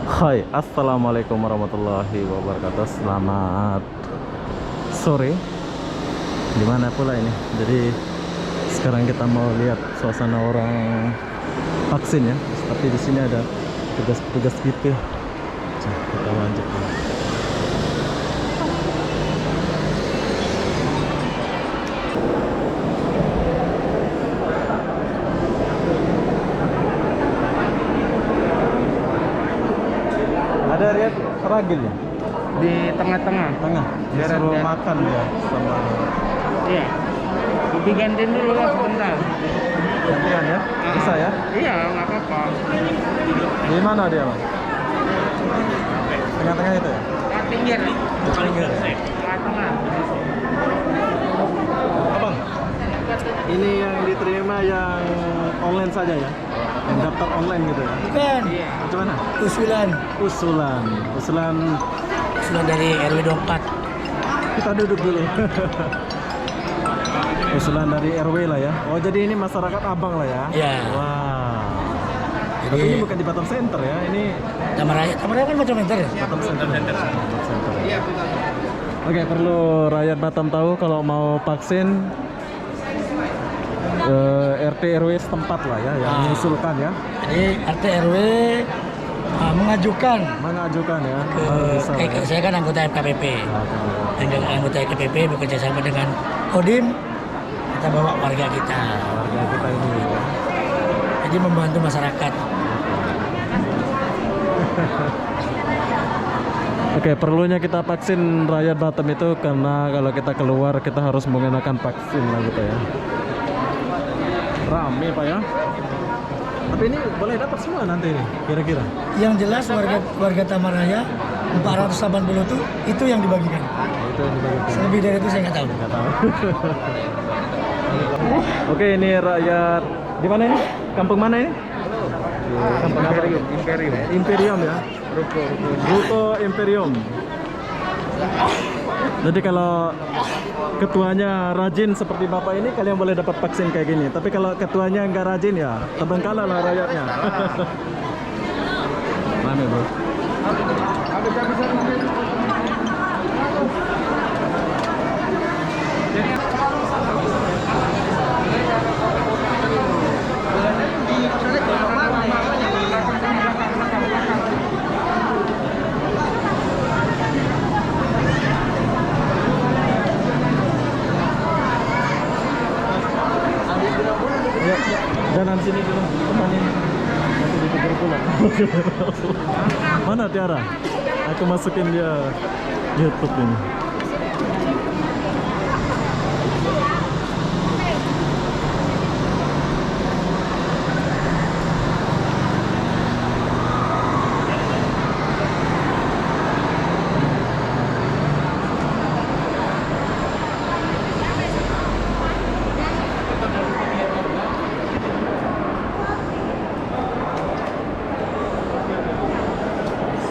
Hai, assalamualaikum warahmatullahi wabarakatuh. Selamat sore. Dimana pula ini? Jadi sekarang kita mau lihat suasana orang vaksin ya. Tapi di sini ada petugas-petugas gitu. Kita lanjut. Ada Riat Ragil ya? Di tengah-tengah. Tengah. Disuruh Darat. makan ya sama Iya. Digantiin dulu lah sebentar. gantian ya? Bisa ya? Iya, nggak apa-apa. Di mana dia, Bang? Tengah-tengah itu ya? Pinggir. Di pinggir ya? Tengah-tengah. Abang, ini yang diterima yang online saja ya? Yang daftar online gitu ya? Bukan, Iya. Macam mana? usulan Usulan dari RW 24. kita duduk dulu. Usulan dari RW lah ya. Oh, jadi ini masyarakat Abang lah ya? Iya. Wah. Jadi Tapi ini bukan di Batam Center ya? Ini Tamaraya kan macam meter ya? Batam Center. Batam Center. Oke, perlu rakyat Batam tahu kalau mau vaksin RT RW setempat lah ya yang mengusulkan ya. Jadi RT RW mengajukan Mengajukan ya. Baru bisa lah ya. saya kan anggota FKPP. Anggota FKPP bekerja sama dengan Kodim, kita bawa warga kita. Warga kita ini ya. Jadi membantu masyarakat. Oke, perlunya kita vaksin rakyat Batam itu karena kalau kita keluar kita harus menggunakan vaksin lah gitu ya. Rame Pak ya. Tapi ini boleh dapat semua nanti ini kira-kira. Yang jelas warga Tamaraya 480 itu yang dibagikan. Itu yang dibagikan. Lebih dari itu saya nggak tahu. Nggak tahu. Oke, ini rakyat di mana ini? Kampung mana ini? Kampung apa? Imperium ya. Ruko Imperium. Jadi kalau ketuanya rajin seperti Bapak ini, kalian boleh dapat vaksin kayak gini. Tapi kalau ketuanya nggak rajin ya, terbengkalai lah rakyatnya. Rame bro. Ya, jalan sini dulu, teman ini. Nanti ditegur pulang. Mana Tiara? Aku masukin dia YouTube ini.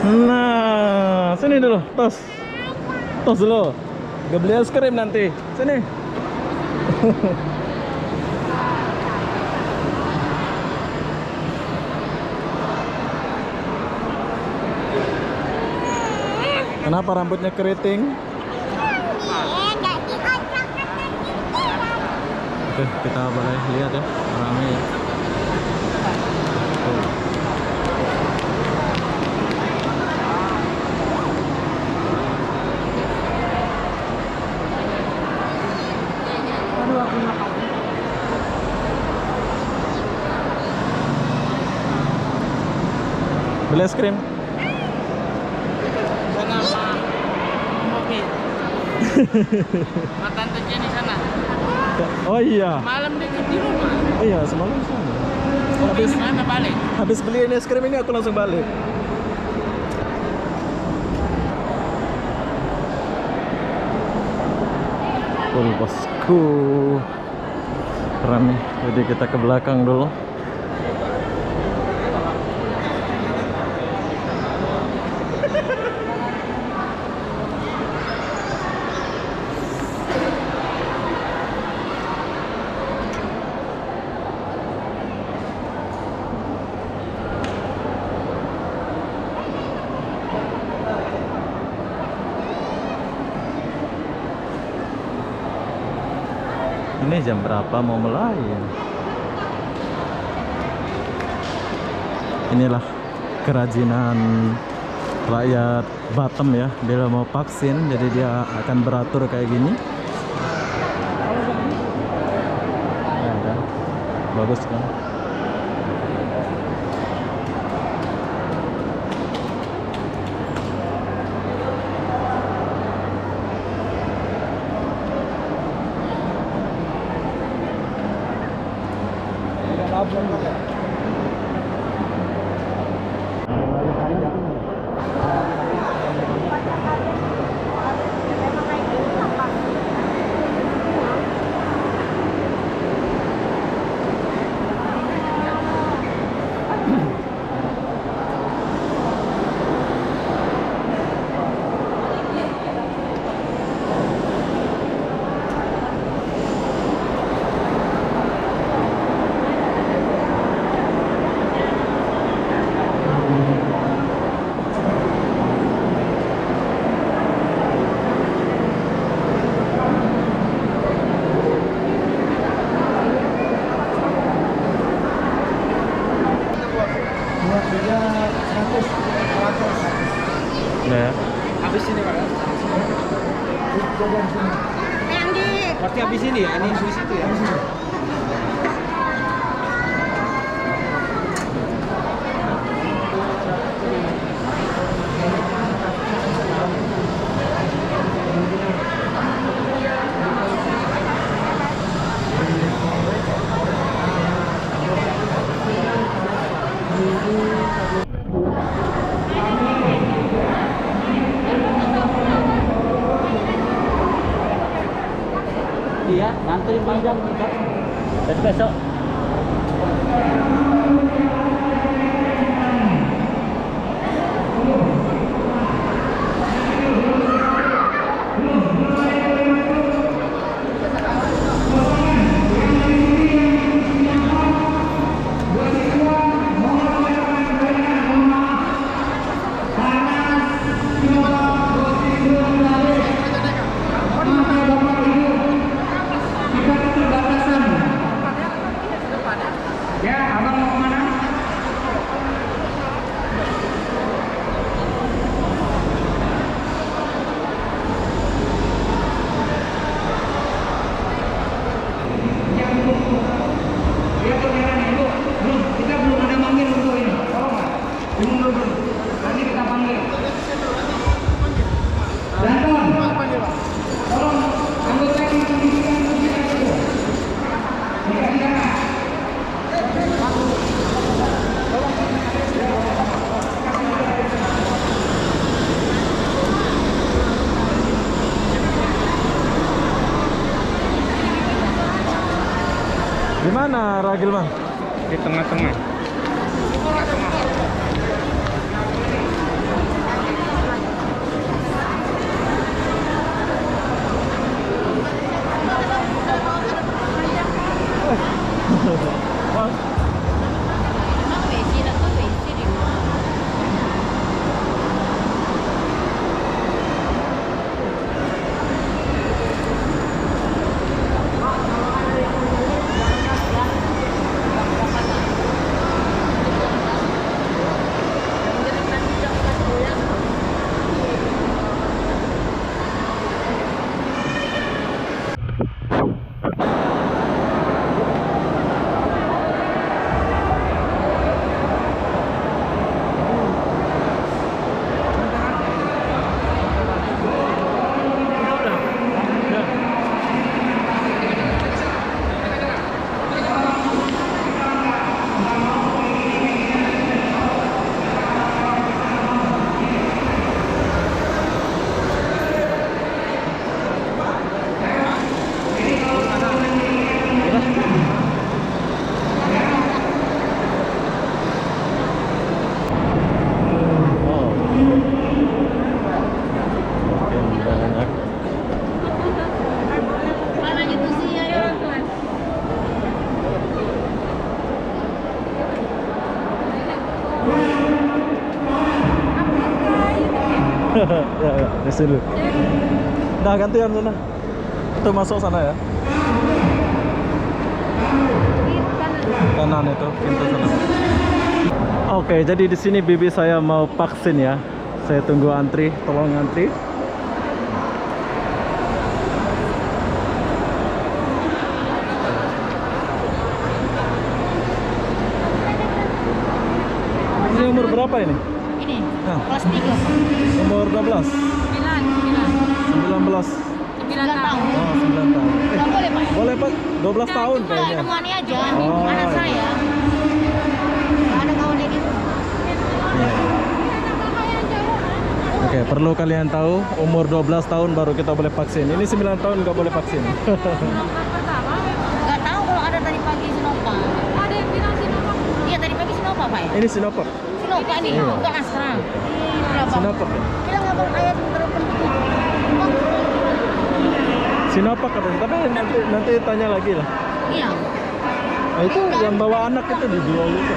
Nah, sini dulu, tos dulu. Gak beli es krim nanti. Sini. Kenapa rambutnya keriting? Oke, kita boleh lihat ya, ramai ya. Beli es krim? Sana Pak. Mobil. Tante Jenny sana. Oh iya. Malam dia di rumah. Oh iya, semalam sana. Habis Mana balik? habis beli ini es krim ini aku langsung balik. Bosku rame, jadi kita ke belakang dulu. Ini jam berapa mau mulai ya? Inilah kerajinan rakyat Batam ya, bila mau vaksin jadi dia akan beratur kayak gini. Ya, kan? Bagus kan? Udah ya. Habis ini Pak. Yang di Pasti habis ini ya, ini di situ ya. Iya, ngantri panjang juga. Besok. Di mana Ragil, Bang? Di tengah-tengah. Ya, dulu. Nah, gantian sana. Itu masuk sana ya. kanan itu pintu sana. Oke, jadi di sini bibi saya mau vaksin ya. Saya tunggu antri, tolong antri. Ini umur berapa ini? Ini Nah. kelas 3. Umur 12, 19. 9 tahun. Oh, 9 tahun. Nggak boleh, Pak. Boleh Pak, 12 tahun Cuma kayaknya. nemani aja, Oh, anak iya. saya. Nggak ada kawannya gitu. Iya. Oke, perlu kalian tahu umur 12 tahun baru kita boleh vaksin. Ini 9 tahun nggak boleh vaksin. Nggak tahu kalau ada tadi pagi Sinovac. Ada yang bilang Sinovac. Iya, tadi pagi Sinovac, Pak ya? Ini Sinovac. Sinovac nih, Iya. bukan Astra. Kenapa? Sinovac. Bilang nggak boleh ayat terpenting. Sinovac katanya. Tapi nanti tanya lagi lah. Iya. Nah, itu yang bawa anak itu dijual itu.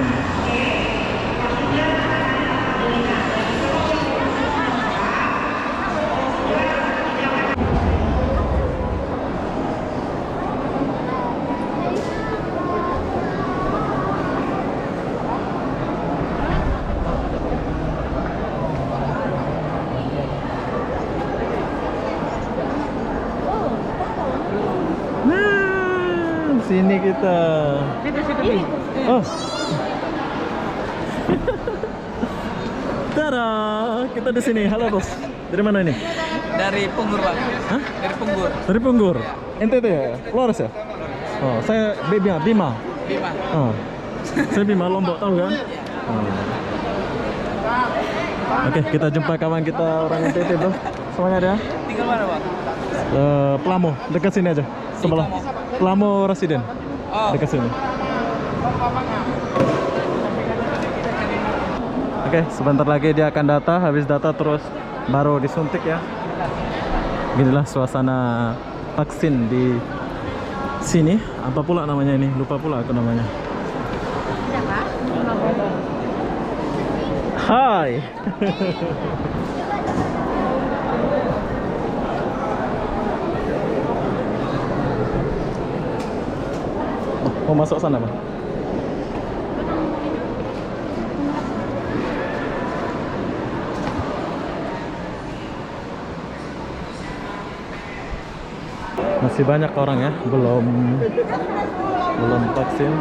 Nah, sini kita. Oh. Tada, kita di sini. Halo bos. Dari mana ini? Dari Punggur, Pak. Hah? Dari Punggur. Dari Punggur. NTT ya? Flores ya? Oh, saya Bima. Bima. Oh. Saya Bima Lombok, tahu kan? Oh. Oke, kita jumpa kawan kita orang NTT bro. Semuanya ada? Tinggal mana, Pak? Pelamo, dekat sini aja. Sebelah. Pelamo Residen. Oh. Dekat sini. Oke, sebentar lagi dia akan data. Habis data terus baru disuntik ya. Inilah suasana vaksin di sini. Apa pula namanya ini? Lupa pula aku namanya. Hai. Mau masuk sana, Bang? Masih banyak orang ya, belum vaksin.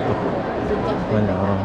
Tuh, banyak orang.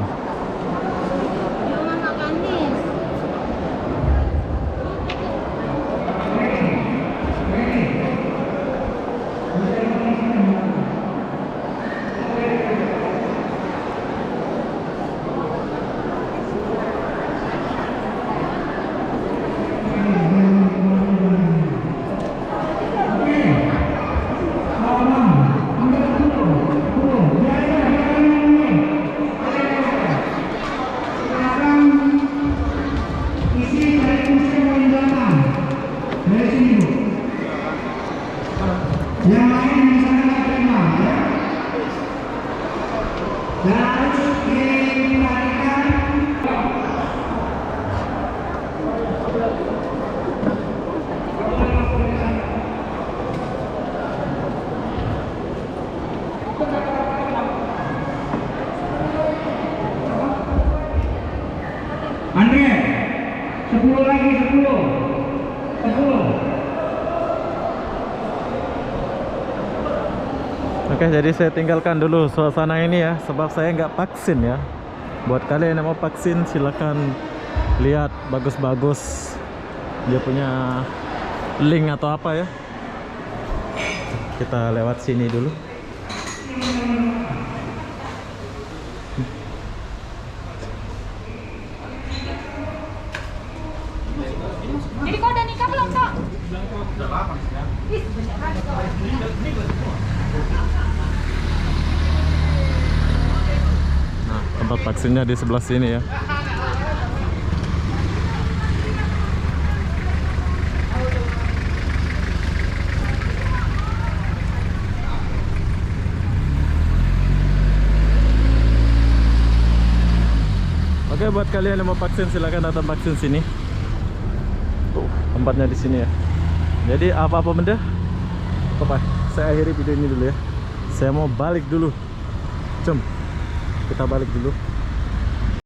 Andre, 10 lagi, 10. Oke, jadi saya tinggalkan dulu suasana ini ya, sebab saya nggak vaksin ya. Buat kalian yang mau vaksin, silakan lihat bagus-bagus dia punya link atau apa ya. Kita lewat sini dulu. Jadi kau udah nikah belum, Kak? Nah, tempat vaksinnya di sebelah sini ya. Oke, buat kalian yang mau vaksin silakan datang vaksin sini. Tuh, tempatnya di sini ya. Jadi apa-apa benda? Apa? Saya akhiri video ini dulu ya. Saya mau balik dulu Kita balik dulu.